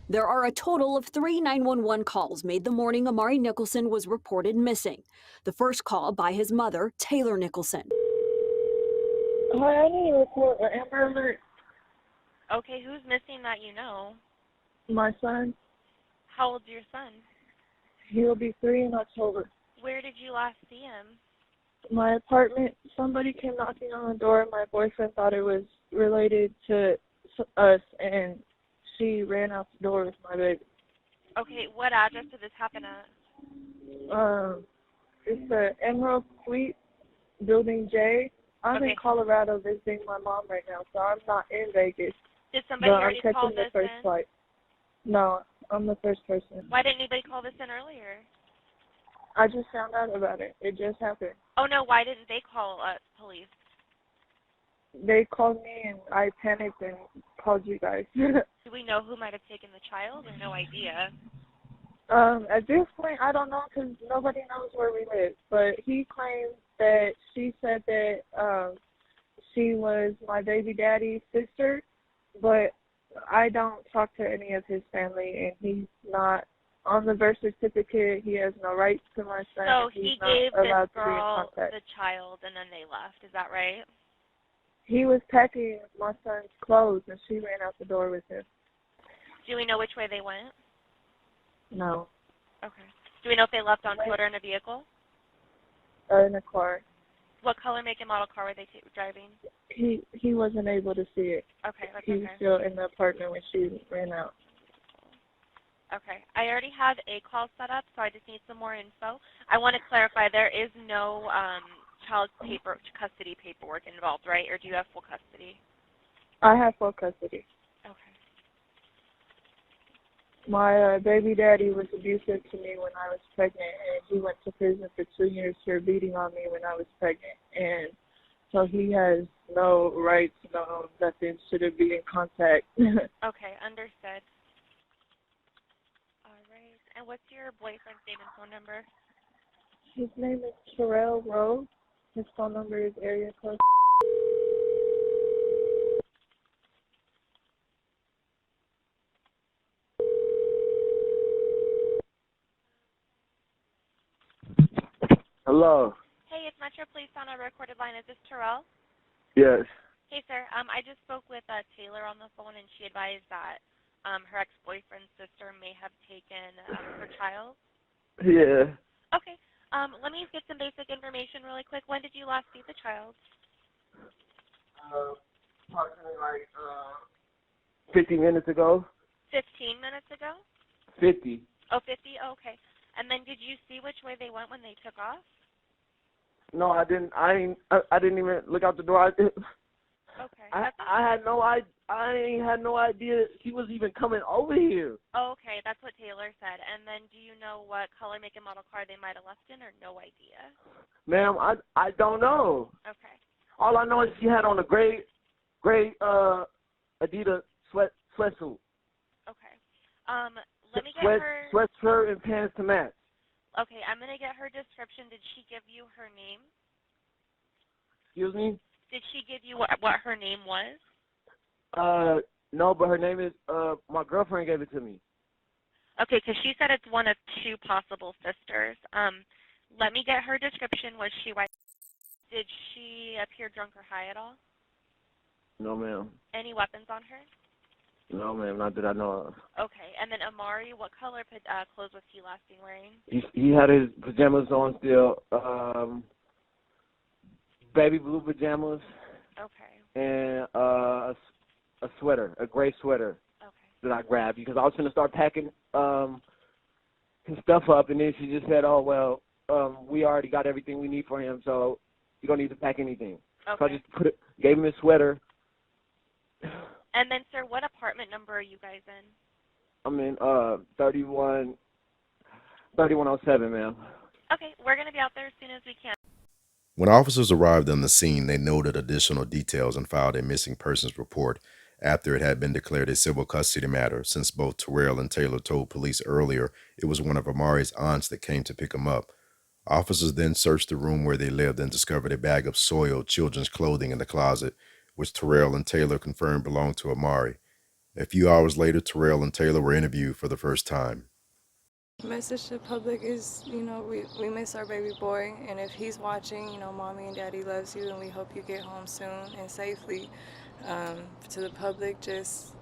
There are a total of 3 911 calls made the morning Amari Nicholson was reported missing. The first call by his mother, Taylor Nicholson. Hi, I need to report an Amber Alert. Okay, who's missing that you know? My son. How old's your son? He'll be 3 in October. Where did you last see him? My apartment. Somebody came knocking on the door. My boyfriend thought it was related to us, and she ran out the door with my baby. Okay, what address did this happen at? It's the Emerald Suite, Building J. I'm in Colorado visiting my mom right now, so I'm not in Vegas. Did somebody already call I'm catching the first flight. No, I'm the first person. Why didn't anybody call this in earlier? I just found out about it. It just happened. Oh, no, why didn't they call police? They called me, and I panicked and called you guys. Do we know who might have taken the child, or no idea? At this point, I don't know because nobody knows where we live. But he claims that she said that she was my baby daddy's sister, but I don't talk to any of his family, and he's not on the birth certificate. He has no rights to my son. So he's he not gave allowed this girl to be in contact. the child, and then they left. Is that right? He was packing my son's clothes, and she ran out the door with him. Do we know which way they went? No. Okay. Do we know if they left on foot or in a vehicle? In a car. What color, make, and model car were they driving? He wasn't able to see it. Okay, that's He was still in the apartment when she ran out. Okay. I already have a call set up, so I just need some more info. I want to clarify, there is no child custody paperwork involved, right? Or do you have full custody? I have full custody. Okay. My baby daddy was abusive to me when I was pregnant, and he went to prison for 2 years for beating on me when I was pregnant. And so he has no rights, no nothing, shouldn't be in contact. Okay, understood. All right. And what's your boyfriend's name and phone number? His name is Terrell Rose. His phone number is area code. Hello. Hey, it's Metro Police on a recorded line. Is this Terrell? Yes. Hey, sir. I just spoke with Taylor on the phone, and she advised that her ex-boyfriend's sister may have taken her child. Yeah. Okay. Let me get some basic information really quick. When did you last see the child? Approximately 50 minutes ago. 15 minutes ago? 50. Oh, 50? Oh, okay. And then did you see which way they went when they took off? No, I didn't. I didn't even look out the door. Okay. I had no idea she was even coming over here. Oh, okay. That's what Taylor said. And then do you know what color, make, and model car they might have left in, or no idea? Ma'am, I don't know. Okay. All I know is she had on a gray Adidas sweatsuit. Okay. Let me get her sweatshirt and pants to match. Okay, I'm gonna get her description. Did she give you her name? Excuse me? Did she give you what her name was? No, but her name is my girlfriend gave it to me. Okay, because she said it's one of 2 possible sisters. Let me get her description. Was she white? Did she appear drunk or high at all? No, ma'am. Any weapons on her? No, ma'am, not that I know of. Okay, and then Amari, what color clothes was he last seen wearing? He had his pajamas on still, baby blue pajamas. Okay. And a sweater, a gray sweater. Okay. That I grabbed because I was going to start packing his stuff up, and then she just said, "Oh well, we already got everything we need for him, so you don't need to pack anything." Okay. So I just gave him his sweater. And then, sir, what apartment number are you guys in? I'm in 3107, ma'am. Okay, we're going to be out there as soon as we can. When officers arrived on the scene, they noted additional details and filed a missing persons report after it had been declared a civil custody matter, since both Terrell and Taylor told police earlier it was one of Amari's aunts that came to pick him up. Officers then searched the room where they lived and discovered a bag of soiled children's clothing in the closet, which Terrell and Taylor confirmed belonged to Amari. A few hours later, Terrell and Taylor were interviewed for the first time. Message to the public is, we miss our baby boy, and if he's watching, mommy and daddy loves you, and we hope you get home soon and safely. To the public, just,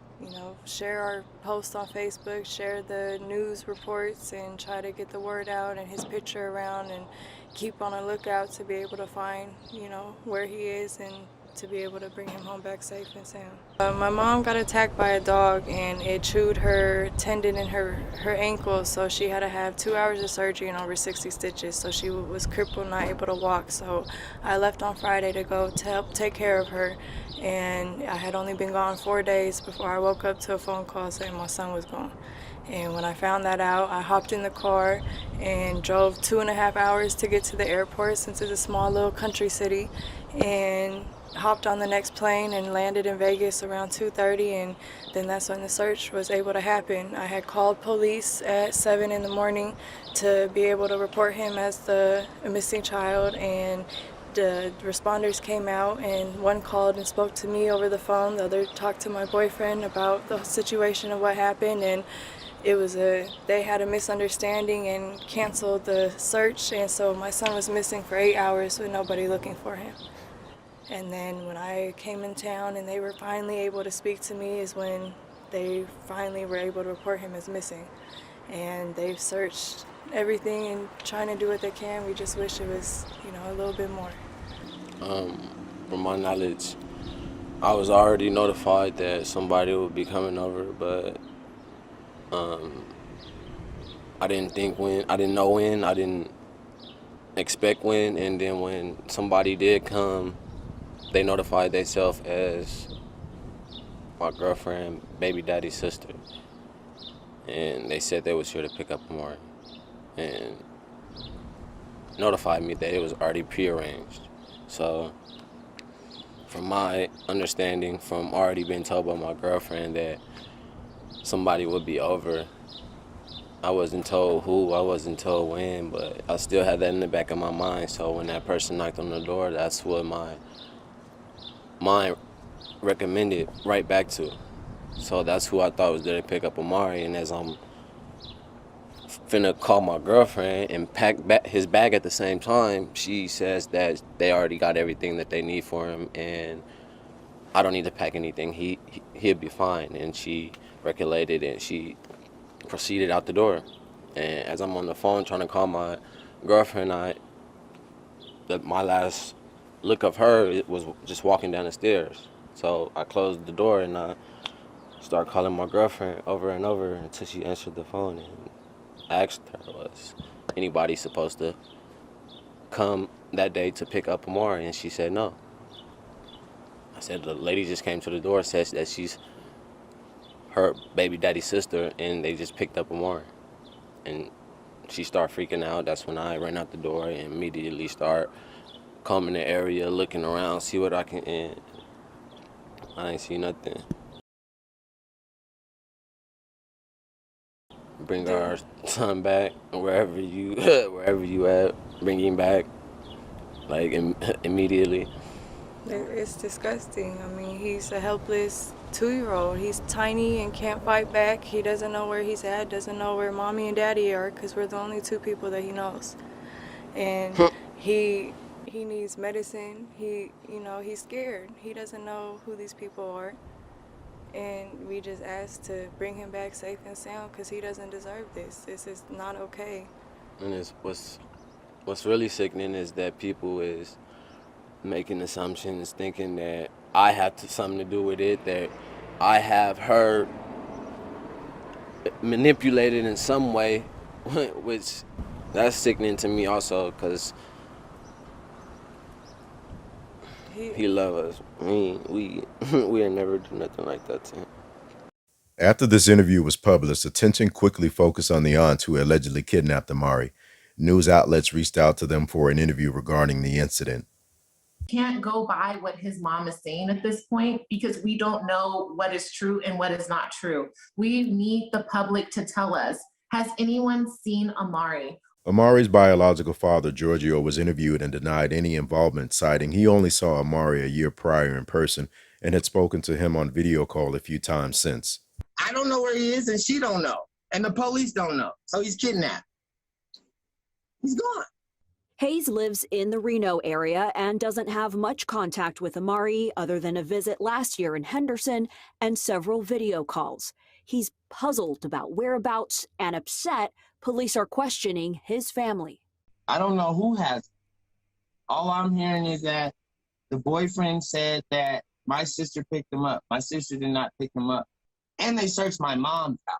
share our post on Facebook, share the news reports, and try to get the word out and his picture around, and keep on a lookout to be able to find, where he is, and to be able to bring him home back safe and sound. My mom got attacked by a dog, and it chewed her tendon in her ankle, so she had to have 2 hours of surgery and over 60 stitches, so she was crippled, not able to walk. So I left on Friday to go to help take care of her, and I had only been gone 4 days before I woke up to a phone call saying my son was gone. And when I found that out, I hopped in the car and drove 2.5 hours to get to the airport, since it's a small little country city, and hopped on the next plane and landed in Vegas around 2:30, and then that's when the search was able to happen. I had called police at 7 in the morning to be able to report him as a missing child, and the responders came out, and one called and spoke to me over the phone, the other talked to my boyfriend about the situation of what happened, and they had a misunderstanding and canceled the search, and so my son was missing for 8 hours with nobody looking for him. And then when I came in town and they were finally able to speak to me is when they finally were able to report him as missing. And they've searched everything and trying to do what they can. We just wish it was, a little bit more. From my knowledge, I was already notified that somebody would be coming over, but I didn't know when, I didn't expect when, and then when somebody did come, they notified themselves as my girlfriend, baby daddy's sister. And they said they was here to pick up Amari. And notified me that it was already prearranged. So, from my understanding, from already being told by my girlfriend that somebody would be over, I wasn't told who, I wasn't told when, but I still had that in the back of my mind. So when that person knocked on the door, that's what my mind recommended right back to. So that's who I thought was there to pick up Amari. And as I'm finna call my girlfriend and pack his bag at the same time, she says that they already got everything that they need for him, and I don't need to pack anything. He'll be fine. And she recollected and she proceeded out the door. And as I'm on the phone trying to call my girlfriend, my last look of her, it was just walking down the stairs. So I closed the door and I started calling my girlfriend over and over until she answered the phone, and asked her, was anybody supposed to come that day to pick up Amari? And she said no. I said the lady just came to the door, says that she's her baby daddy's sister, and they just picked up Amari. And she started freaking out. That's when I ran out the door and immediately start combing the area, looking around, see what I can, and I ain't see nothing. Bring our son back, wherever you at, bring him back, like immediately. It's disgusting. I mean, he's a helpless 2-year-old. He's tiny and can't fight back. He doesn't know where he's at, doesn't know where mommy and daddy are, because we're the only 2 people that he knows. And he needs medicine. He's scared. He doesn't know who these people are. And we just ask to bring him back safe and sound, because he doesn't deserve this. This is not okay. And what's really sickening is that people is making assumptions, thinking that I have something to do with it, that I have her manipulated in some way, which that's sickening to me also, because he loves us. We would never do nothing like that to him. After this interview was published, attention quickly focused on the aunt who allegedly kidnapped Amari. News outlets reached out to them for an interview regarding the incident. Can't go by what his mom is saying at this point because we don't know what is true and what is not true. We need the public to tell us, has anyone seen Amari? Amari's biological father, Giorgio, was interviewed and denied any involvement, citing he only saw Amari a year prior in person and had spoken to him on video call a few times since. I don't know where he is and she don't know. And the police don't know. So he's kidnapped. He's gone. Hayes lives in the Reno area and doesn't have much contact with Amari other than a visit last year in Henderson and several video calls. He's puzzled about whereabouts and upset police are questioning his family. I don't know who has it. All I'm hearing is that the boyfriend said that my sister picked him up. My sister did not pick him up. And they searched my mom's house.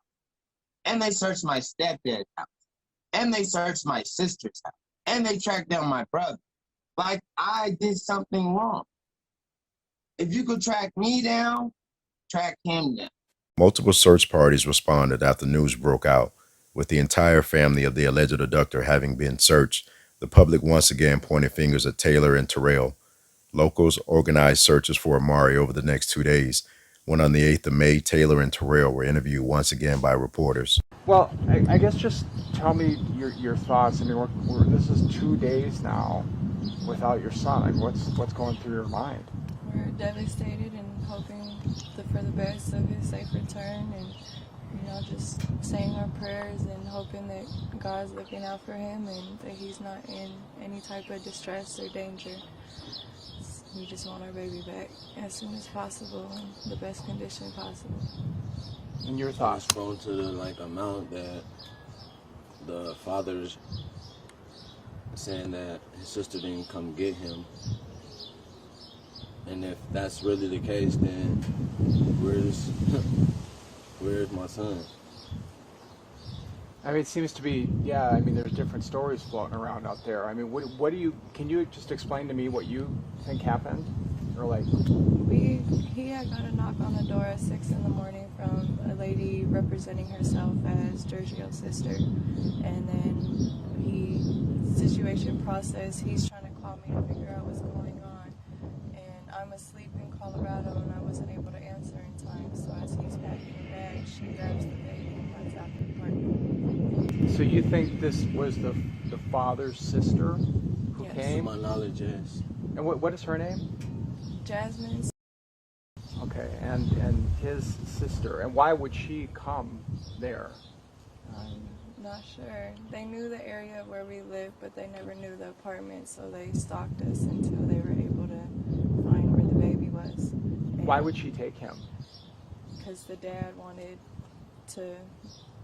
And they searched my stepdad's house. And they searched my sister's house. And they tracked down my brother. Like I did something wrong. If you could track me down, track him down. Multiple search parties responded after news broke out. With the entire family of the alleged abductor having been searched, the public once again pointed fingers at Taylor and Terrell. Locals organized searches for Amari over the next 2 days, when on the 8th of May, Taylor and Terrell were interviewed once again by reporters. Well, I guess just tell me your thoughts. I mean, this is 2 days now without your son. I mean, what's going through your mind? We're devastated and hoping for the best of his safe return, and just saying our prayers and hoping that God's looking out for him and that he's not in any type of distress or danger. We just want our baby back as soon as possible in the best condition possible. And your thoughts? Prone to the amount that the father's saying that his sister didn't come get him. And if that's really the case, then where's my son? I mean, it seems to be, I mean, there's different stories floating around out there. I mean, can you just explain to me what you think happened? Or he had got a knock on the door at 6 in the morning from a lady representing herself as Giorgio's sister. And then situation process, he's trying to call me to figure out what's going on. And I'm asleep in Colorado and I wasn't able to answer in time. So as he's packing the bag, she grabs the baby and runs out the apartment. So you think this was the father's sister who Yes. came? To my knowledge, yes. And what is her name? Jasmine. Okay, and his sister. And why would she come there? I'm not sure. They knew the area where we lived, but they never knew the apartment, so they stalked us until they were able to find where the baby was. And Why would she take him? because the dad wanted to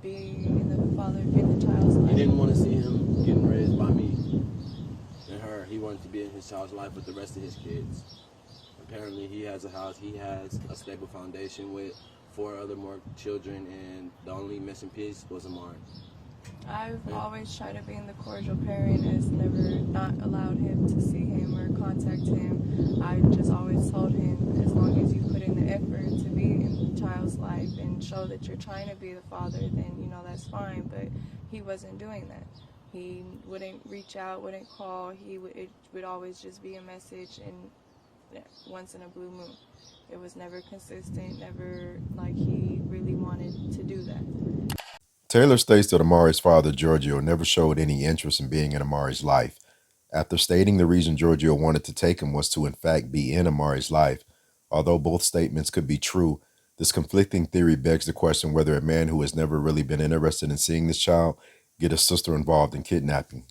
be in the child's life. He didn't want to see him getting raised by me and her. He wanted to be in his child's life with the rest of his kids. Apparently he has a house, he has a stable foundation with 4 other more children, and the only missing piece was Amari. I've always tried to be the cordial parent, has never not allowed him to see him or contact him. I just always told him, as long as you put in the effort to be in the child's life and show that you're trying to be the father, then that's fine. But he wasn't doing that. He wouldn't reach out, wouldn't call. It would always just be a message, and once in a blue moon. It was never consistent, never like he really wanted to do that. Taylor states that Amari's father, Giorgio, never showed any interest in being in Amari's life. After stating the reason Giorgio wanted to take him was to in fact be in Amari's life, although both statements could be true, this conflicting theory begs the question whether a man who has never really been interested in seeing this child get his sister involved in kidnapping.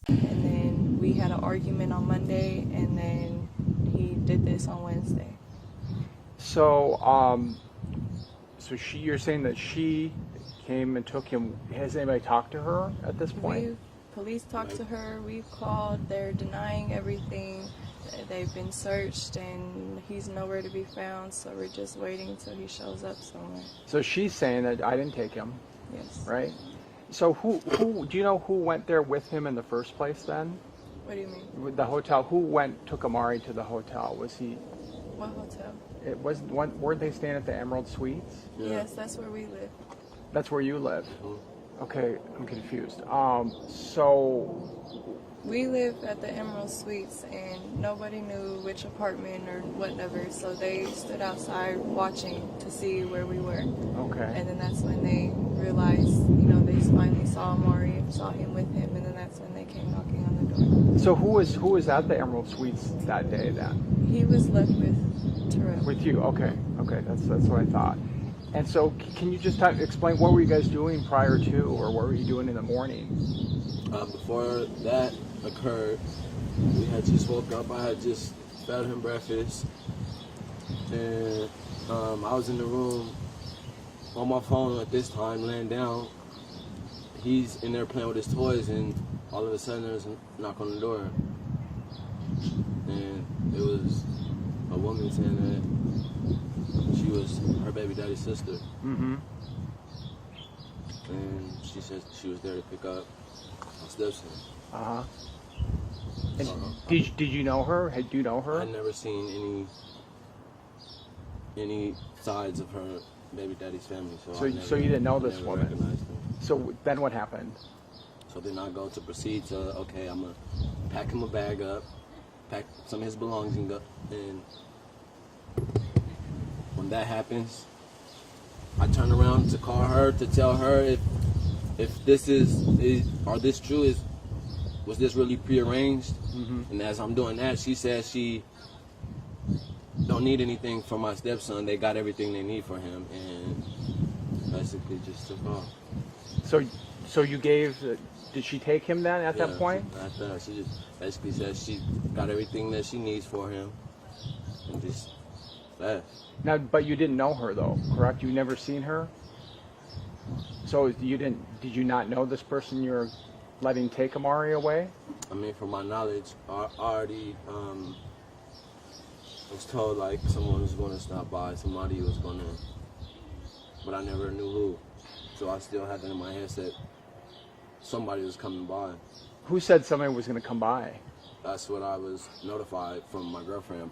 And then we had an argument on Monday, and then he did this on Wednesday. So, you're saying that she came and took him. Has anybody talked to her at this point? Police talked to her, we've called, they're denying everything. They've been searched and he's nowhere to be found, so we're just waiting until he shows up somewhere. So she's saying that I didn't take him. Yes. Right? So who do you know who went there with him in the first place then? What do you mean? With the hotel, who took Amari to the hotel? Was he? What hotel? It wasn't one. Weren't they staying at the Emerald Suites? Yeah. Yes, that's where we live. That's where you live. Okay, I'm confused. So We live at the Emerald Suites, and nobody knew which apartment or whatever, so they stood outside watching to see where we were. okay. And then that's when they realized, they finally saw Amari, saw him with him, and then that's when they came knocking on the door. So who was at the Emerald Suites that day then? He was left with Terrell. With you? Okay, that's what I thought. And so, can you just explain what were you guys doing prior to, or what were you doing in the morning? Before that occurred, we had just woke up. I had just fed him breakfast, and I was in the room on my phone at this time, laying down. He's in there playing with his toys, and all of a sudden there's a knock on the door, and it was a woman saying that she was her baby daddy's sister. Mm-hmm. And she said she was there to pick up my stepson. Uh-huh. And did you know her? Had you know her? I'd never seen any sides of her baby daddy's family, So you didn't know this never woman. recognized her. So then what happened? So then I go to proceed to, okay, I'm gonna pack him a bag up, pack some of his belongings up, and when that happens, I turn around to call her to tell her if this are this true, was this really prearranged? Mm-hmm. And as I'm doing that, she says she don't need anything for my stepson. They got everything they need for him, and basically just took off. So you gave? Did she take him then at that point? After that, she just basically said she got everything that she needs for him, and just left. Now, but you didn't know her though, correct? You never seen her. So you didn't? Did you not know this person you're letting take Amari away? I mean, from my knowledge, I already was told like someone was going to stop by, somebody was going to, but I never knew who. So I still had that in my head that somebody was coming by. Who said somebody was going to come by? That's what I was notified from my girlfriend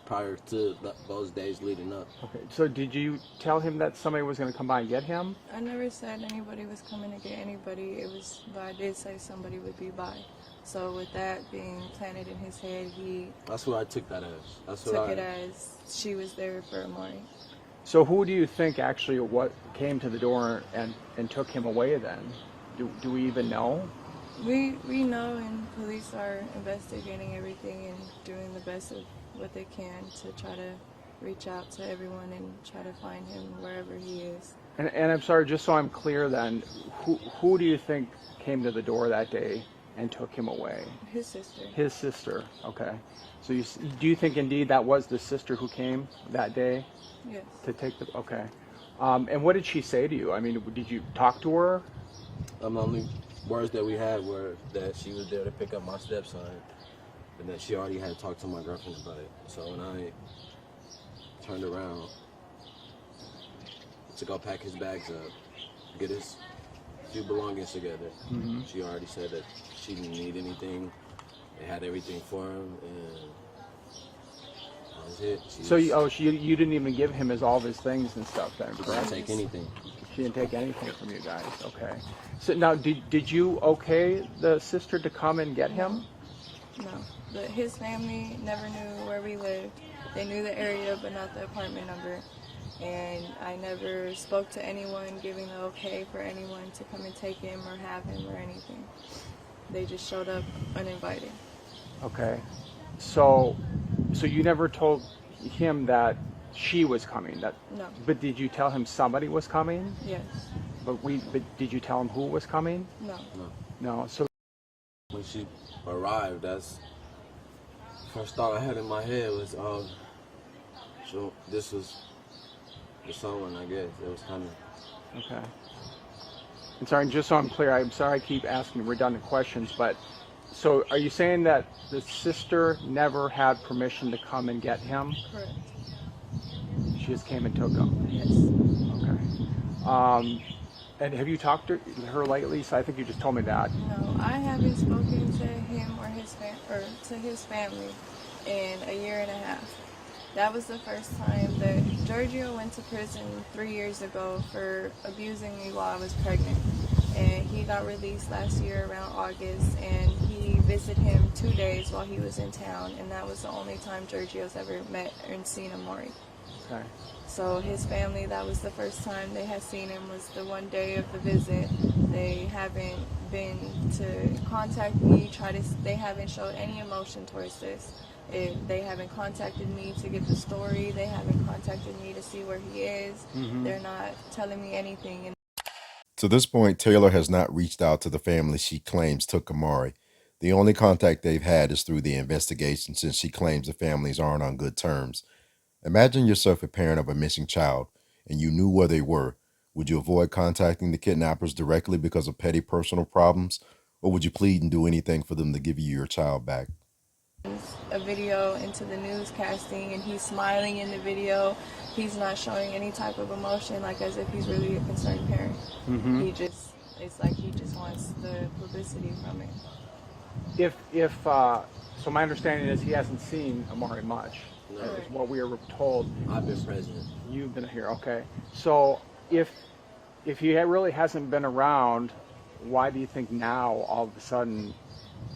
prior to those days leading up. Okay. So did you tell him that somebody was going to come by and get him? I never said anybody was coming to get anybody. But I did say somebody would be by. So with that being planted in his head, he That's what I took that as. took it as she was there for Amari. So who do you think actually came to the door and took him away then? Do we even know? We know, and police are investigating everything and doing the best of what they can to try to reach out to everyone and try to find him wherever he is. And I'm sorry, just so I'm clear then, who do you think came to the door that day and took him away? His sister. His sister, okay. So do you think indeed that was the sister who came that day? Yes. To take the, okay. And what did she say to you? I mean, did you talk to her? The only words that we had were that she was there to pick up my stepson, and that she already had talked to my girlfriend about it. So when I turned around to go pack his bags up, get his few belongings together, Mm-hmm. she already said that she didn't need anything. They had everything for him, and that was it. So you didn't even give him all of his things and stuff then, She correct? didn't take anything. She didn't take anything from you guys, okay. So now, did you okay the sister to come and get him? No. His family never knew where we lived. They knew the area, but not the apartment number. And I never spoke to anyone giving the okay for anyone to come and take him or have him or anything. They just showed up uninvited. Okay. So you never told him that she was coming? No. But did you tell him somebody was coming? Yes. But did you tell him who was coming? No. No. So When she arrived, that's the first thought I had in my head was, so this was the someone, I guess, that was coming. okay. And sorry, just so I'm clear, I'm sorry I keep asking redundant questions, but so are you saying that the sister never had permission to come and get him? Correct. She just came and took him? Yes. Okay. And have you talked to her lately? So I think you just told me that. No, I haven't spoken to him or to his family in a year and a half. That was the first time that Giorgio went to prison 3 years ago for abusing me while I was pregnant. and he got released last year around August, and he visited him 2 days while he was in town, and that was the only time Giorgio's ever met and seen Amari. Okay. So his family, that was the first time they had seen him, was the one day of the visit. They haven't been to contact me, they haven't showed any emotion towards this. If they haven't contacted me to get the story, they haven't contacted me to see where he is. They're not telling me anything. To this point, Taylor has not reached out to the family she claims took Amari. The only contact they've had is through the investigation, since she claims the families aren't on good terms. Imagine yourself a parent of a missing child and you knew where they were. Would you avoid contacting the kidnappers directly because of petty personal problems, or would you plead and do anything for them to give you your child back? A video into the newscasting, and he's smiling in the video. He's not showing any type of emotion, like as if he's really a concerned parent. It's like he just wants the publicity from it. So my understanding is he hasn't seen Amari much. No. Is what we were told. I've been present. You've been here, okay. So if he really hasn't been around, why do you think now all of a sudden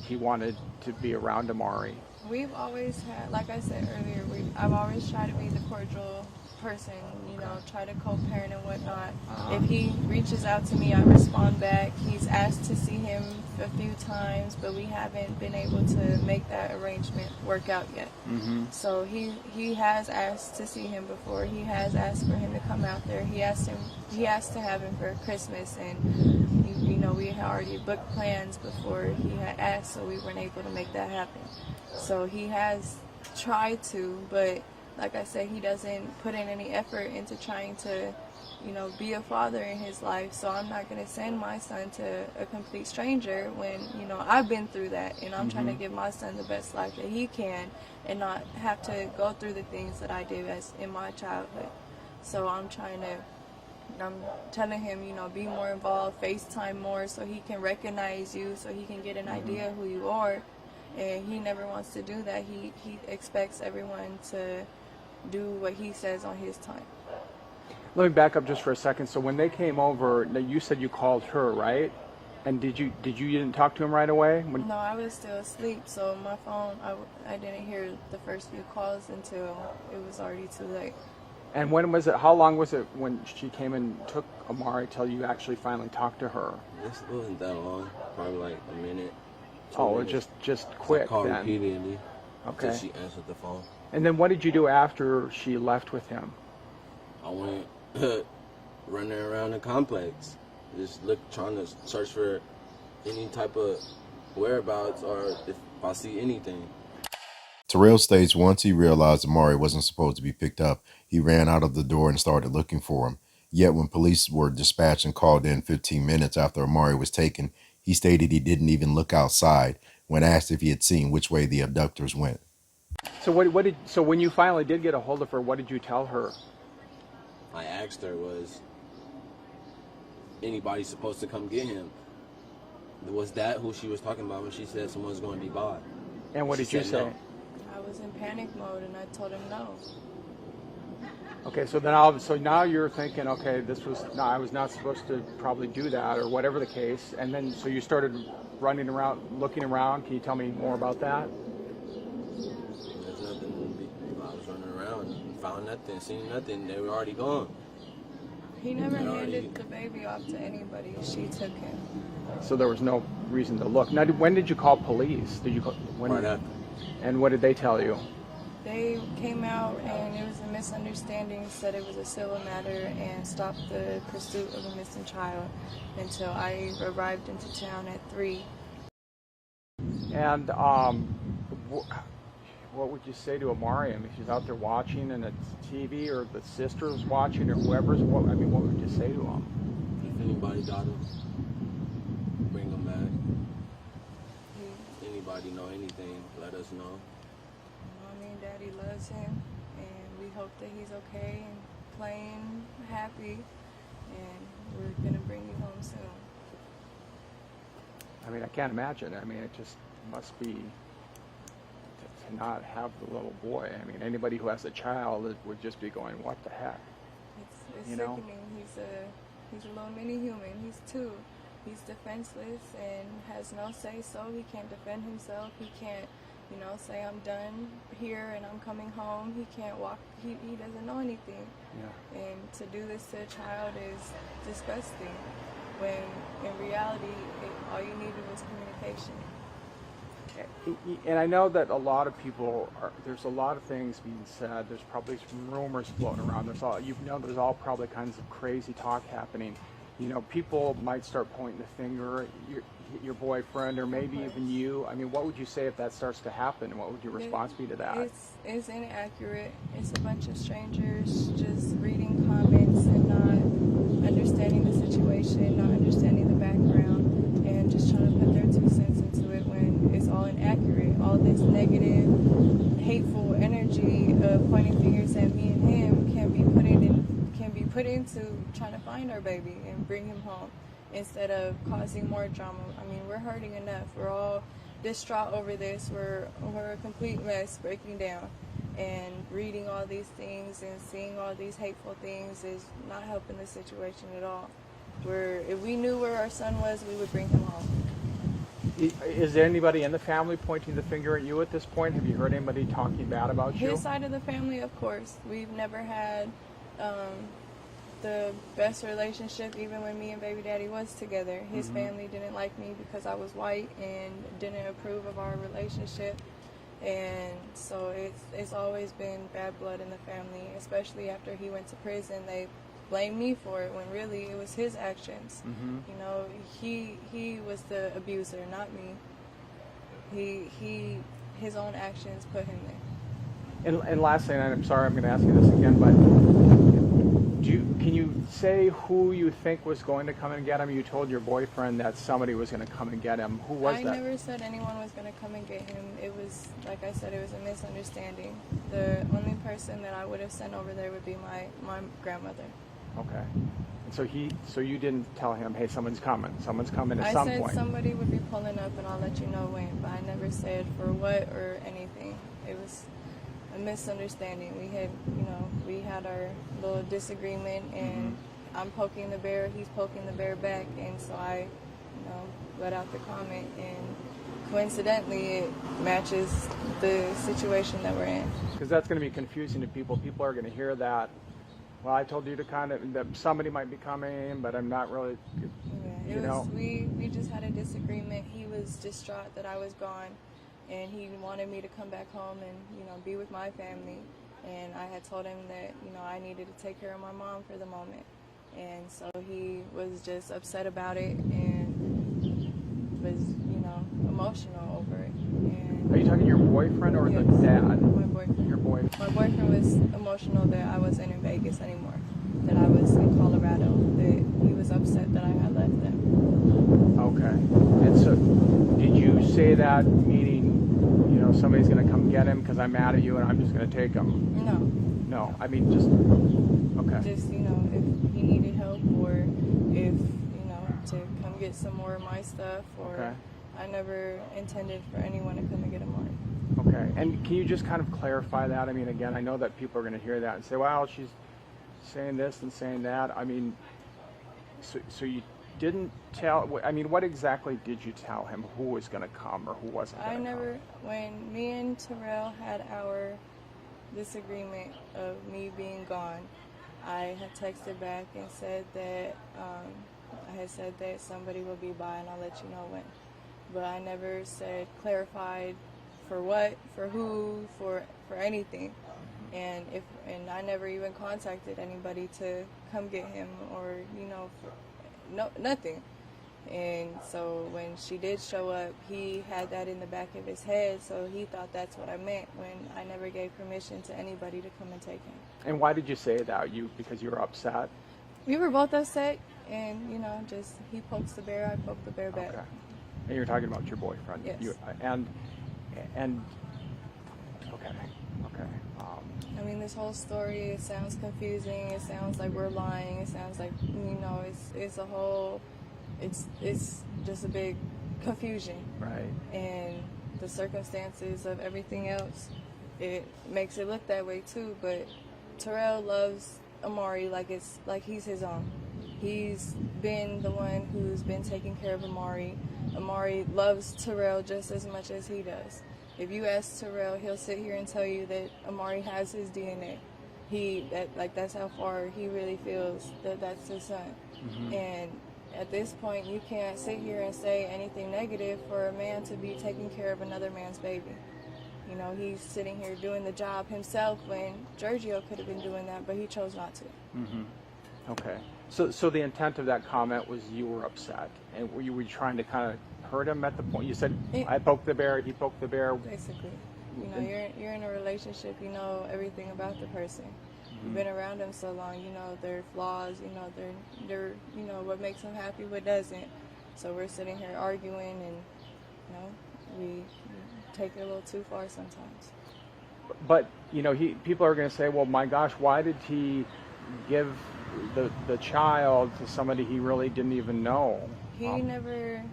he wanted to be around Amari? We've always had, like I said earlier, I've always tried to be the cordial person, try to co-parent and whatnot. If he reaches out to me, I respond back. He's asked to see him a few times, but we haven't been able to make that arrangement work out yet. So he has asked to see him before. He has asked for him to come out there. He asked to have him for Christmas, and we had already booked plans before he had asked, so we weren't able to make that happen. So he has tried to, but like I said, he doesn't put in any effort into trying to, be a father in his life. So I'm not going to send my son to a complete stranger when, I've been through that, and I'm trying to give my son the best life that he can and not have to go through the things that I did in my childhood. So I'm telling him, be more involved, FaceTime more so he can recognize you, so he can get an idea of who you are. And he never wants to do that. He expects everyone to do what he says on his time. Let me back up just for a second. So when they came over, you said you called her, right? And you didn't talk to him right away? No, I was still asleep, so my phone, I didn't hear the first few calls until it was already too late. And when was it? How long was it when she came and took Amari till you actually finally talked to her? It wasn't that long, probably like a minute. Oh, it just quick I called then. repeatedly. Okay. Until she answered the phone. And then what did you do after she left with him? I went running around the complex, just trying to search for any type of whereabouts or if I see anything. Terrell states once he realized Amari wasn't supposed to be picked up, he ran out of the door and started looking for him. Yet when police were dispatched and called in 15 minutes after Amari was taken, he stated he didn't even look outside when asked if he had seen which way the abductors went. So so when you finally did get a hold of her, what did you tell her? I asked her, was anybody supposed to come get him? Was that who she was talking about when she said someone's going to be by? And what did you say? No. I was in panic mode, and I told him no. Okay, so now you're thinking, okay, I was not supposed to probably do that, or whatever the case. And then so you started running around, looking around. Can you tell me more about that? There's nothing. I was running around and found nothing, seen nothing. They were already gone. He never handed the baby off to anybody. She took him. So there was no reason to look. Now, when did you call police? Right after. And what did they tell you? They came out, and it was a misunderstanding, said it was a civil matter, and stopped the pursuit of a missing child until I arrived into town at 3. And what would you say to Amari? I mean, she's out there watching, and it's TV, or the sister's watching, or whoever's. What would you say to him? If anybody got him, bring him back. If anybody know anything, let us know. Mommy and Daddy loves him, and we hope that he's okay and playing happy, and we're gonna bring you home soon. I mean, I can't imagine. I mean, it just must be to not have the little boy. I mean, anybody who has a child would just be going, "What the heck?" It's sickening. He's a little mini human. He's 2, he's defenseless and has no say-so. He can't defend himself. He can't, you know, say I'm done here and I'm coming home. He can't walk. He doesn't know anything. Yeah. And to do this to a child is disgusting, when in reality, all you needed was communication. And I know that a lot of people there's a lot of things being said. There's probably some rumors floating around. There's all probably kinds of crazy talk happening. You know, people might start pointing the finger at your boyfriend, or maybe even you. I mean, what would you say if that starts to happen? And what would your response be to that? It's inaccurate. It's a bunch of strangers just reading comments and not understanding the situation, not understanding the background, and just trying to put their 2 cents into it when it's all inaccurate. All this negative, hateful energy of pointing fingers at me and him can be put into trying to find our baby and bring him home, instead of causing more drama. I mean, we're hurting enough. We're all distraught over this. We're a complete mess, breaking down. And reading all these things and seeing all these hateful things is not helping the situation at all. If we knew where our son was, we would bring him home. Is there anybody in the family pointing the finger at you at this point? Have you heard anybody talking bad about you? His side of the family, of course. We've never had the best relationship, even when me and baby daddy was together. His family didn't like me because I was white and didn't approve of our relationship. And so it's always been bad blood in the family, especially after he went to prison. They blamed me for it when really it was his actions. You know, he was the abuser, not me. His own actions put him there. And lastly, and I'm sorry I'm going to ask you this again, but can you say who you think was going to come and get him? You told your boyfriend that somebody was going to come and get him. Who was that? I never said anyone was going to come and get him. It was, like I said, it was a misunderstanding. The only person that I would have sent over there would be my grandmother. Okay. And so you didn't tell him, hey, someone's coming at some point. I said somebody would be pulling up and I'll let you know when, but I never said for what or anything. It was a misunderstanding. We had our little disagreement, and I'm poking the bear, he's poking the bear back, and so I, let out the comment, and coincidentally it matches the situation that we're in. Because that's going to be confusing to people. People are going to hear that. Well, I told you to that somebody might be coming, but I'm not really. Yeah, we just had a disagreement. He was distraught that I was gone, and he wanted me to come back home and be with my family. And I had told him that I needed to take care of my mom for the moment, and so he was just upset about it and was emotional over it. And are you talking to your boyfriend or yes, the dad? My boyfriend. Your boyfriend. My boyfriend was emotional that I wasn't in Vegas anymore, that I was in Colorado, that he was upset that I had left them. Okay. And so did you say that meaning, somebody's going to come get him because I'm mad at you and I'm just going to take him? No, I mean just, okay. Just, if he needed help, or if, to come get some more of my stuff, or okay. I never intended for anyone to come and get him more. Okay, and can you just kind of clarify that? I mean, again, I know that people are going to hear that and say, well, she's saying this and saying that. I mean, so you didn't tell, I mean, what exactly did you tell him? Who was going to come or who wasn't going to come? When me and Terrell had our disagreement of me being gone, I had texted back and said that, I had said that somebody will be by and I'll let you know when. But I never clarified for what, for who, for anything. And I never even contacted anybody to come get him or, nothing. And so when she did show up, he had that in the back of his head, so he thought that's what I meant when I never gave permission to anybody to come and take him. And why did you say that? Because you were upset? We were both upset, and, just he pokes the bear, I poke the bear back. Okay. And you're talking about your boyfriend? Yes. And okay. I mean, this whole story, it sounds confusing, it sounds like we're lying, it sounds like, it's a whole, it's just a big confusion. Right. And the circumstances of everything else, it makes it look that way too, but Terrell loves Amari like he's his own. He's been the one who's been taking care of Amari. Amari loves Terrell just as much as he does. If you ask Terrell, he'll sit here and tell you that Amari has his DNA. That's how far he really feels that that's his son. And at this point, you can't sit here and say anything negative for a man to be taking care of another man's baby. You know, he's sitting here doing the job himself when Giorgio could have been doing that, but he chose not to. Okay. So the intent of that comment was you were upset, and were you trying to kind of hurt him at the point? You said, I poked the bear, he poked the bear. Basically. You know, you're in a relationship, you know everything about the person. You've been around them so long, you know their flaws, you know they're you know what makes them happy, what doesn't. So we're sitting here arguing, and you know we take it a little too far sometimes. But you know, people are going to say, well, my gosh, why did he give the child to somebody he really didn't even know? He never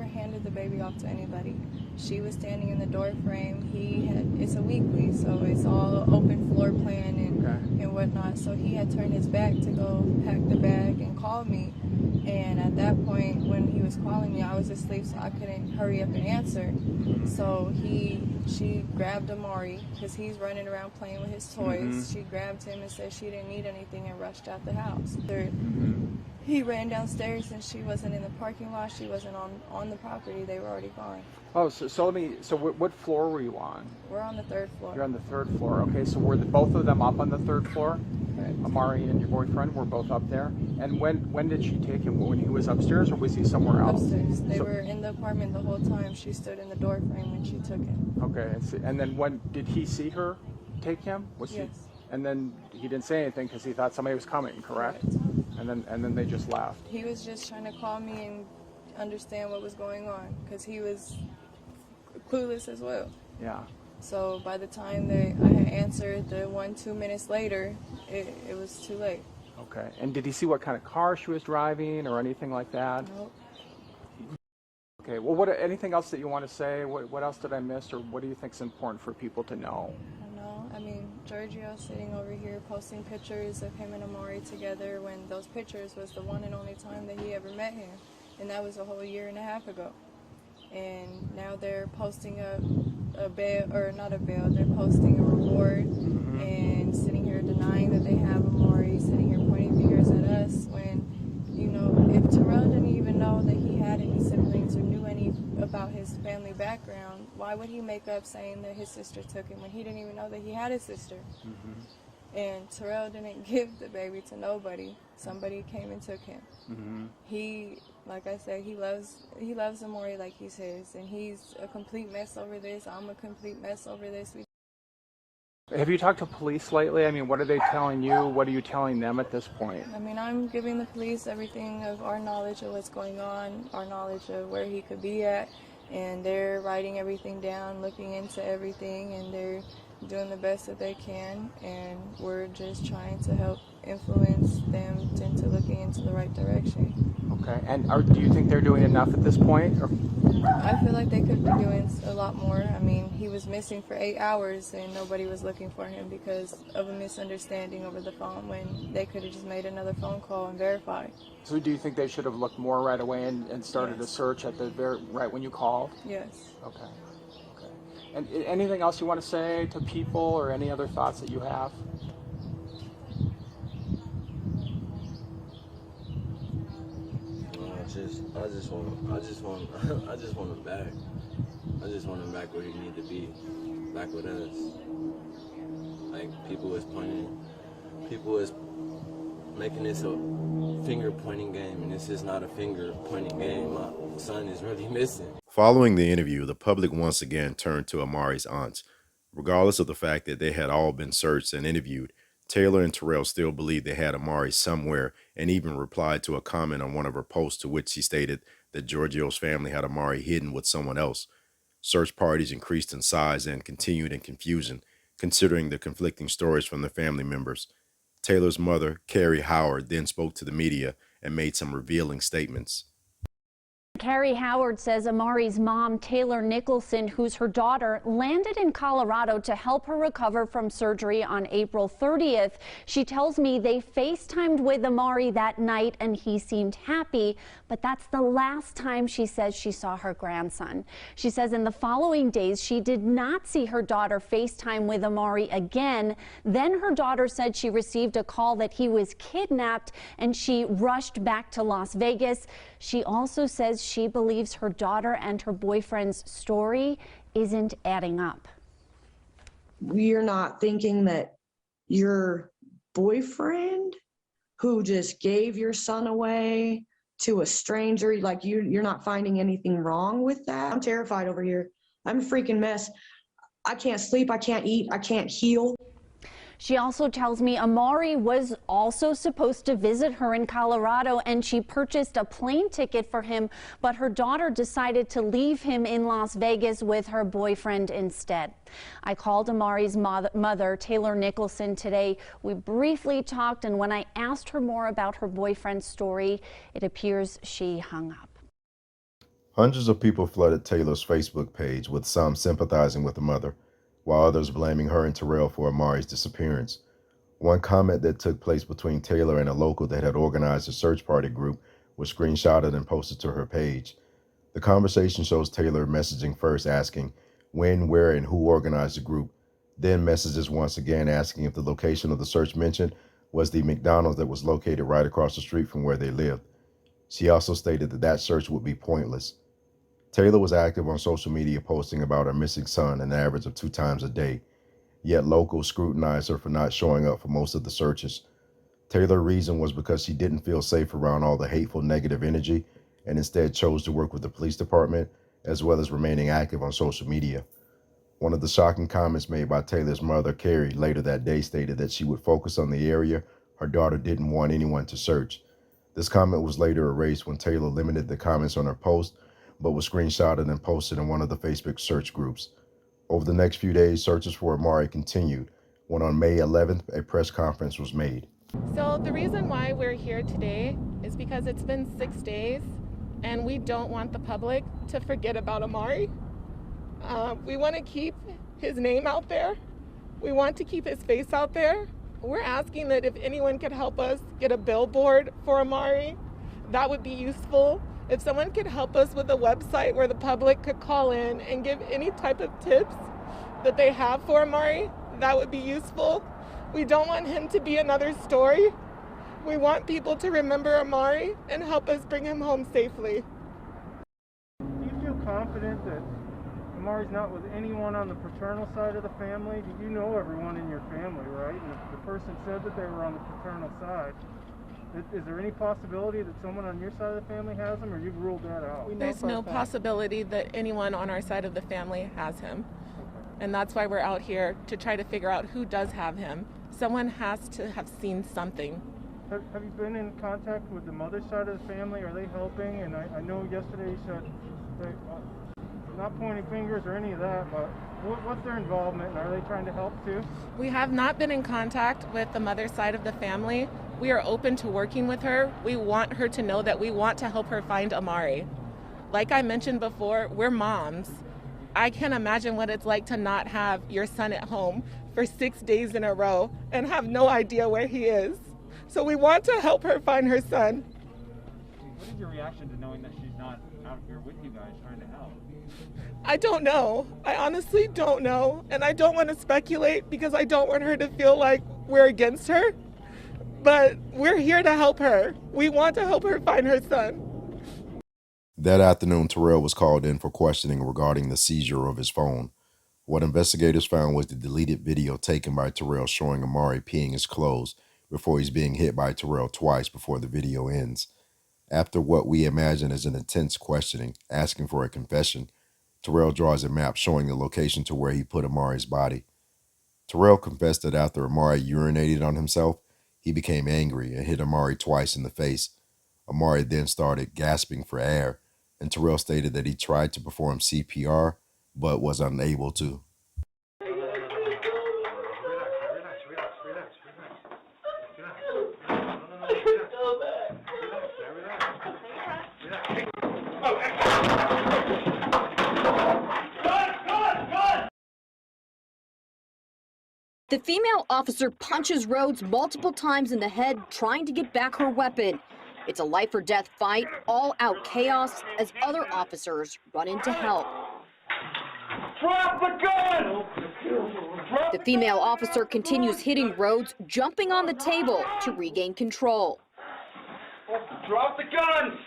handed the baby off to anybody. She was standing in the door frame. It's a weekly, so it's all open floor plan and whatnot. So he had turned his back to go pack the bag and call me. And at that point, when he was calling me, I was asleep, so I couldn't hurry up and answer. So she grabbed Amari, because he's running around playing with his toys. She grabbed him and said she didn't need anything and rushed out the house. He ran downstairs, and she wasn't in the parking lot. She wasn't on the property. They were already gone. Oh, so what floor were you on? We're on the third floor. You're on the third floor. Okay, so were both of them up on the third floor? Correct. Amari and your boyfriend were both up there. And when did she take him? When he was upstairs, or was he somewhere else? Upstairs. They were in the apartment the whole time. She stood in the door frame when she took him. Okay, and then when did he see her take him? Yes. And then he didn't say anything because he thought somebody was coming, correct? And then they just left. He was just trying to call me and understand what was going on, because he was clueless as well. Yeah. So by the time I had answered the 2 minutes later, it was too late. Okay. And did he see what kind of car she was driving or anything like that? Nope. Okay. Well, anything else that you want to say? What else did I miss, or what do you think is important for people to know? I mean, Giorgio sitting over here posting pictures of him and Amari together, when those pictures was the one and only time that he ever met him, and that was a whole year and a half ago. And now they're posting a bail, or not a bail, they're posting a reward, and sitting here denying that they have Amari, sitting here pointing fingers at us, when, you know, if Terrell didn't even know that he had any siblings or knew any about his family background, why would he make up saying that his sister took him when he didn't even know that he had a sister? And Terrell didn't give the baby to nobody. Somebody came and took him. He, like I said, he loves Amari like he's his, and he's a complete mess over this. I'm a complete mess over this. Have you talked to police lately? I mean, what are they telling you? What are you telling them at this point? I mean, I'm giving the police everything of our knowledge of what's going on, our knowledge of where he could be at, and they're writing everything down, looking into everything, and they're doing the best that they can, and we're just trying to help influence them into looking into the right direction. Okay, and do you think they're doing enough at this point? Or? I feel like they could be doing a lot more. I mean, he was missing for 8 hours, and nobody was looking for him because of a misunderstanding over the phone, when they could have just made another phone call and verified. So do you think they should have looked more right away and started a search at the right when you called? Yes. Okay. And anything else you want to say to people, or any other thoughts that you have? I just want him back. I just want him back where he need to be, back with us. Like, people is making this a finger pointing game, and this is not a finger pointing game. My son is really missing. Following the interview, the public once again turned to Amari's aunts. Regardless of the fact that they had all been searched and interviewed, Taylor and Terrell still believed they had Amari somewhere, and even replied to a comment on one of her posts to which she stated that Giorgio's family had Amari hidden with someone else. Search parties increased in size and continued in confusion, considering the conflicting stories from the family members. Taylor's mother, Carrie Howard, then spoke to the media and made some revealing statements. Carrie Howard says Amari's mom, Taylor Nicholson, who's her daughter, landed in Colorado to help her recover from surgery on April 30th. She tells me they FaceTimed with Amari that night and he seemed happy, but that's the last time she says she saw her grandson. She says in the following days she did not see her daughter FaceTime with Amari again. Then her daughter said she received a call that he was kidnapped and she rushed back to Las Vegas. She also says she believes her daughter and her boyfriend's story isn't adding up. We're not thinking that your boyfriend who just gave your son away to a stranger, like you're not finding anything wrong with that. I'm terrified over here. I'm a freaking mess. I can't sleep, I can't eat, I can't heal. She also tells me Amari was also supposed to visit her in Colorado and she purchased a plane ticket for him, but her daughter decided to leave him in Las Vegas with her boyfriend instead. I called Amari's mother, Taylor Nicholson, today. We briefly talked, and when I asked her more about her boyfriend's story, it appears she hung up. Hundreds of people flooded Taylor's Facebook page, with some sympathizing with the mother, while others blaming her and Terrell for Amari's disappearance. One comment that took place between Taylor and a local that had organized a search party group was screenshotted and posted to her page. The conversation shows Taylor messaging first asking when, where, and who organized the group, then messages once again asking if the location of the search mentioned was the McDonald's that was located right across the street from where they lived. She also stated that that search would be pointless. Taylor was active on social media posting about her missing son an average of 2 times a day, yet locals scrutinized her for not showing up for most of the searches. Taylor's reason was because she didn't feel safe around all the hateful negative energy and instead chose to work with the police department as well as remaining active on social media. One of the shocking comments made by Taylor's mother, Carrie, later that day stated that she would focus on the area her daughter didn't want anyone to search. This comment was later erased when Taylor limited the comments on her post, but was screenshotted and posted in one of the Facebook search groups. Over the next few days, searches for Amari continued, when on May 11th, a press conference was made. So the reason why we're here today is because it's been 6 days and we don't want the public to forget about Amari. We want to keep his name out there. We want to keep his face out there. We're asking that if anyone could help us get a billboard for Amari, that would be useful. If someone could help us with a website where the public could call in and give any type of tips that they have for Amari, that would be useful. We don't want him to be another story. We want people to remember Amari and help us bring him home safely. Do you feel confident that Amari's not with anyone on the paternal side of the family? You know everyone in your family, right? And if the person said that they were on the paternal side, is there any possibility that someone on your side of the family has him, or you've ruled that out? There's no possibility that anyone on our side of the family has him. And that's why we're out here, to try to figure out who does have him. Someone has to have seen something. Have you been in contact with the mother's side of the family? Are they helping? And I know yesterday you said, not pointing fingers or any of that, but what's their involvement? And are they trying to help too? We have not been in contact with the mother's side of the family. We are open to working with her. We want her to know that we want to help her find Amari. Like I mentioned before, we're moms. I can't imagine what it's like to not have your son at home for 6 days in a row and have no idea where he is. So we want to help her find her son. What is your reaction to knowing that she's not out here with you guys trying to help? I don't know. I honestly don't know. And I don't want to speculate because I don't want her to feel like we're against her. But we're here to help her. We want to help her find her son. That afternoon, Terrell was called in for questioning regarding the seizure of his phone. What investigators found was the deleted video taken by Terrell showing Amari peeing his clothes before he's being hit by Terrell twice before the video ends. After what we imagine is an intense questioning, asking for a confession, Terrell draws a map showing the location to where he put Amari's body. Terrell confessed that after Amari urinated on himself, he became angry and hit Amari twice in the face. Amari then started gasping for air, and Terrell stated that he tried to perform CPR, but was unable to. The female officer punches Rhodes multiple times in the head, trying to get back her weapon. It's a life or death fight, all out chaos as other officers run in to help. Drop the gun! The female officer continues hitting Rhodes, jumping on the table to regain control. Drop the gun!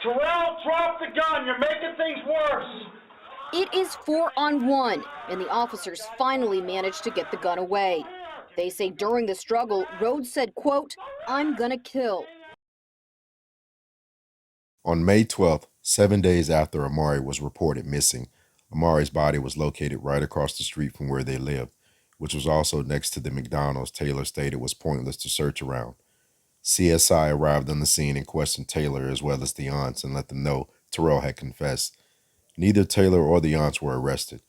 Terrell, drop the gun! You're making things worse! It is 4-on-1, and the officers finally managed to get the gun away. They say during the struggle, Rhodes said, quote, "I'm gonna kill." On May 12th, 7 days after Amari was reported missing, Amari's body was located right across the street from where they lived, which was also next to the McDonald's Taylor stated was pointless to search around. CSI arrived on the scene and questioned Taylor as well as the aunts and let them know Terrell had confessed. Neither Taylor or the aunts were arrested.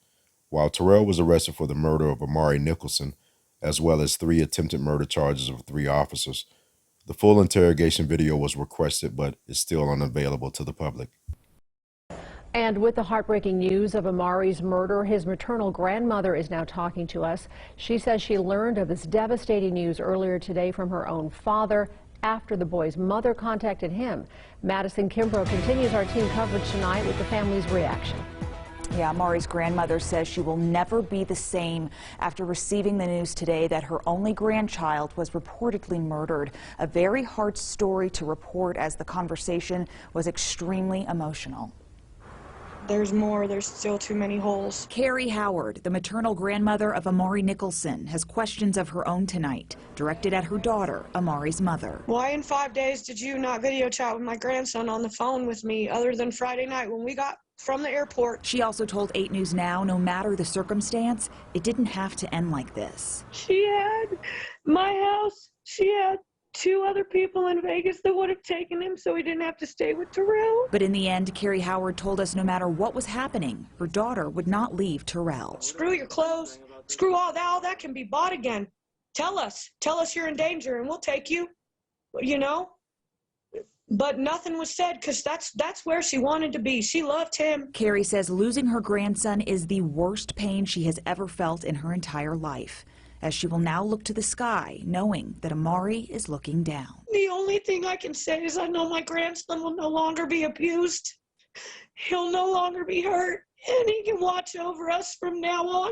While Terrell was arrested for the murder of Amari Nicholson, as well as 3 attempted murder charges of 3 officers, the full interrogation video was requested but is still unavailable to the public. And with the heartbreaking news of Amari's murder, his maternal grandmother is now talking to us. She says she learned of this devastating news earlier today from her own father after the boy's mother contacted him. Madison Kimbrough continues our team coverage tonight with the family's reaction. Yeah, Amari's grandmother says she will never be the same after receiving the news today that her only grandchild was reportedly murdered. A very hard story to report as the conversation was extremely emotional. There's more. There's still too many holes. Carrie Howard, the maternal grandmother of Amari Nicholson, has questions of her own tonight, directed at her daughter, Amari's mother. Why in 5 days did you not video chat with my grandson on the phone with me other than Friday night when we got from the airport? She also told 8 News Now, no matter the circumstance, it didn't have to end like this. She had my house. She had 2 other people in Vegas that would have taken him so he didn't have to stay with Terrell. But in the end, Carrie Howard told us no matter what was happening, her daughter would not leave Terrell. Screw your clothes. Screw all that can be bought again. Tell us you're in danger and we'll take you, you know? But nothing was said because that's where she wanted to be. She loved him. Carrie says losing her grandson is the worst pain she has ever felt in her entire life, as she will now look to the sky, knowing that Amari is looking down. The only thing I can say is I know my grandson will no longer be abused. He'll no longer be hurt, and he can watch over us from now on.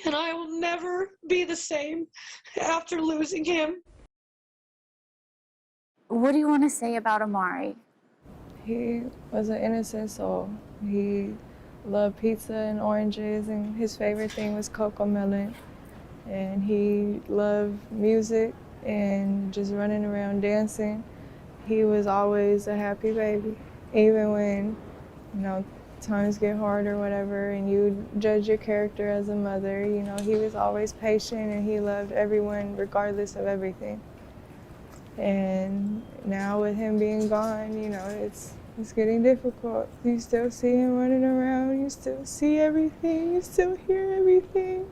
And I will never be the same after losing him. What do you want to say about Amari? He was an innocent soul. He loved pizza and oranges, and his favorite thing was cocomelon. And he loved music and just running around dancing. He was always a happy baby, even when, you know, times get hard or whatever, and you judge your character as a mother. You know, he was always patient, and he loved everyone regardless of everything. And now with him being gone, you know, it's getting difficult. You still see him running around, you still see everything, you still hear everything.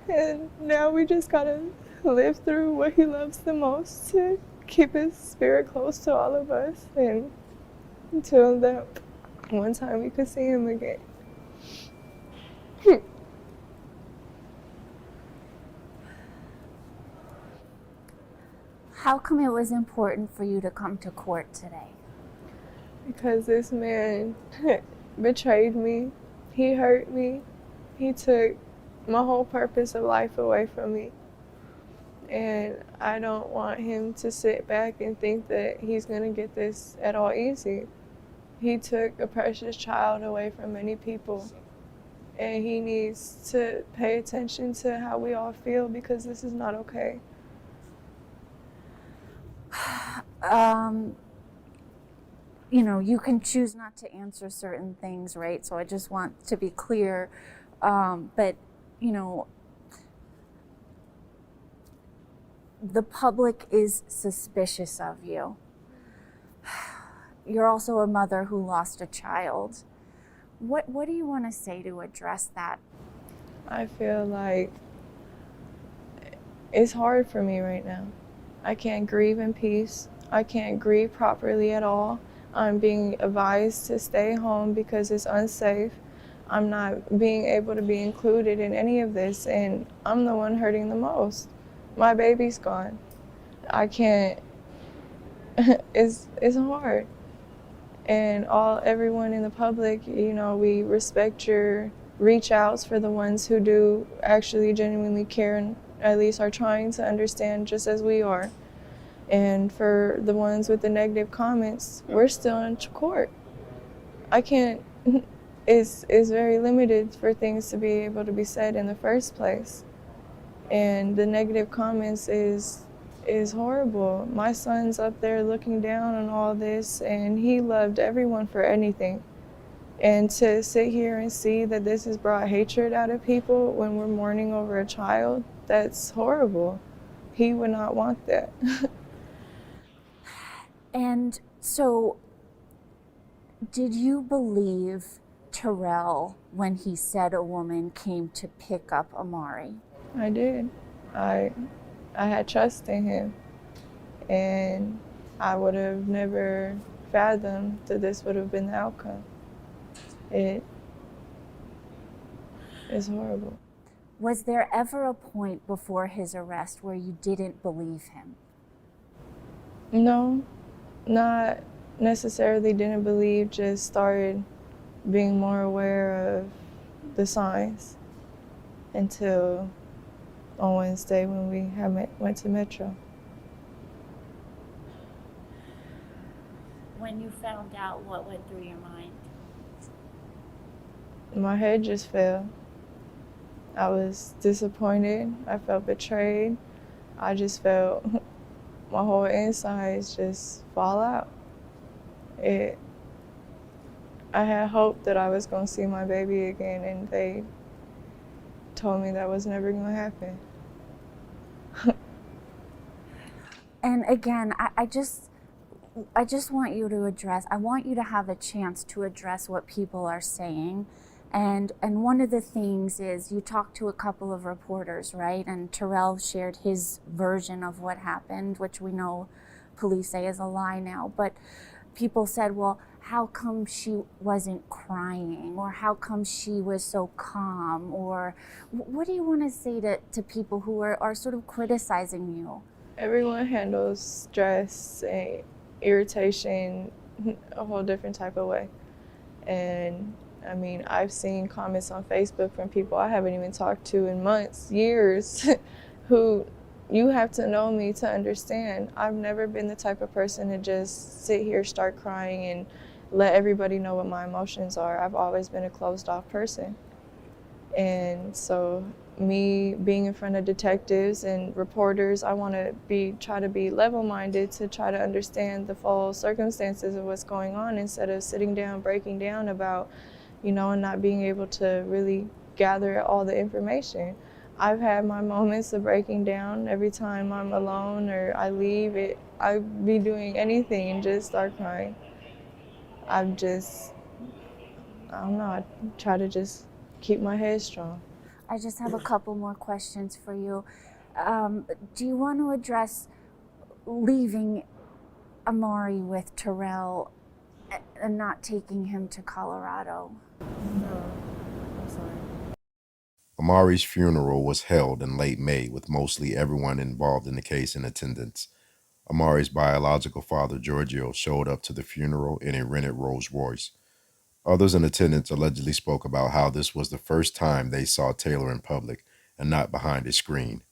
And now we just gotta live through what he loves the most to keep his spirit close to all of us, and until that one time we could see him again. How come it was important for you to come to court today? Because this man betrayed me, he hurt me, he took my whole purpose of life away from me. And I don't want him to sit back and think that he's gonna get this at all easy. He took a precious child away from many people. And he needs to pay attention to how we all feel, because this is not okay. You know, you can choose not to answer certain things, right? So I just want to be clear. But, you know, the public is suspicious of you. You're also a mother who lost a child. What do you want to say to address that? I feel like it's hard for me right now. I can't grieve in peace. I can't grieve properly at all I'm being advised to stay home because it's unsafe. I'm not being able to be included in any of this, and I'm the one hurting the most. My baby's gone. I can't, it's hard. And everyone in the public, you know, we respect your reach outs for the ones who do actually genuinely care and at least are trying to understand just as we are. And for the ones with the negative comments, we're still in court. I can't, it's very limited for things to be able to be said in the first place. And the negative comments is horrible. My son's up there looking down on all this, and he loved everyone for anything. And to sit here and see that this has brought hatred out of people when we're mourning over a child, that's horrible. He would not want that. And so, did you believe Terrell when he said a woman came to pick up Amari? I did. I had trust in him, and I would have never fathomed that this would have been the outcome. It is horrible. Was there ever a point before his arrest where you didn't believe him? No, not necessarily didn't believe, just started being more aware of the signs until on Wednesday when we went to Metro. When you found out, what went through your mind? My head just fell. I was disappointed. I felt betrayed. I just felt my whole insides just fall out. I had hoped that I was going to see my baby again, and they told me that was never going to happen. And again, I just want you to address, I want you to have a chance to address what people are saying. And one of the things is you talked to a couple of reporters, right? And Terrell shared his version of what happened, which we know police say is a lie now. But people said, well, how come she wasn't crying? Or how come she was so calm? Or what do you want to say to people who are sort of criticizing you? Everyone handles stress and irritation a whole different type of way. And I mean, I've seen comments on Facebook from people I haven't even talked to in months, years, who you have to know me to understand. I've never been the type of person to just sit here, start crying, and let everybody know what my emotions are. I've always been a closed off person. And so me being in front of detectives and reporters, I want to try to be level-minded to try to understand the full circumstances of what's going on instead of sitting down, breaking down about, you know, and not being able to really gather all the information. I've had my moments of breaking down every time I'm alone or I leave. I'd be doing anything and just start crying. I don't know, I try to just keep my head strong. I just have a couple more questions for you. Do you want to address leaving Amari with Terrell and not taking him to Colorado? No, I'm sorry. Amari's funeral was held in late May with mostly everyone involved in the case in attendance. Amari's biological father, Giorgio, showed up to the funeral in a rented Rolls-Royce. Others in attendance allegedly spoke about how this was the first time they saw Taylor in public and not behind a screen.